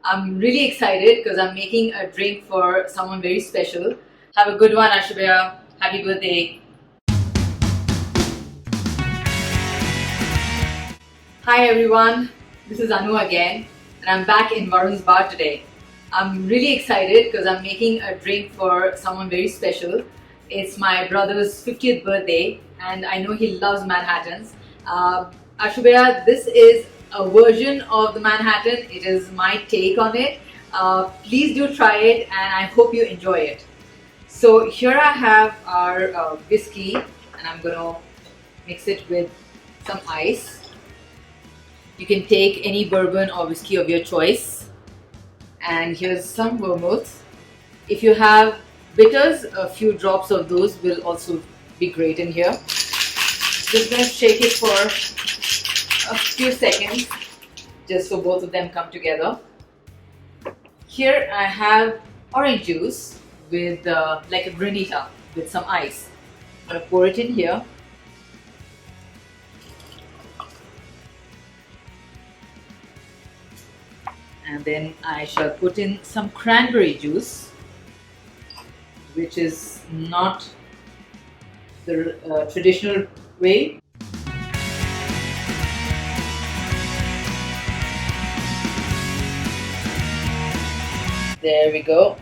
I'm really excited because I'm making a drink for someone very special. Have a good one, Ashu Bhaiya. Happy birthday. Hi everyone, this is Anu again, and I'm back in Varun's bar today. I'm really excited because I'm making a drink for someone very special. It's my brother's 50th birthday, and I know he loves Manhattans. Ashu Bhaiya, this is a version of the Manhattan. It is my take on it. Please do try it, and I hope you enjoy it. So here I have our whiskey, and I'm gonna mix it with some ice. You can take any bourbon or whiskey of your choice. And here's some vermouth. If you have bitters, a few drops of those will also be great in here. Just going to shake it for a few seconds, just so both of them come together. Here I have orange juice with like a granita with some ice. I'm going to pour it in here. And then I shall put in some cranberry juice, which is not the traditional way. There we go.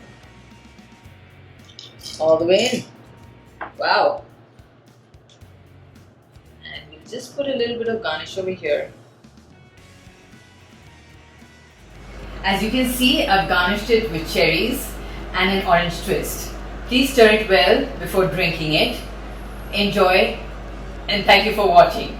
All the way in. Wow. And we'll just put a little bit of garnish over here. As you can see, I've garnished it with cherries and an orange twist. Please stir it well before drinking it. Enjoy, and thank you for watching.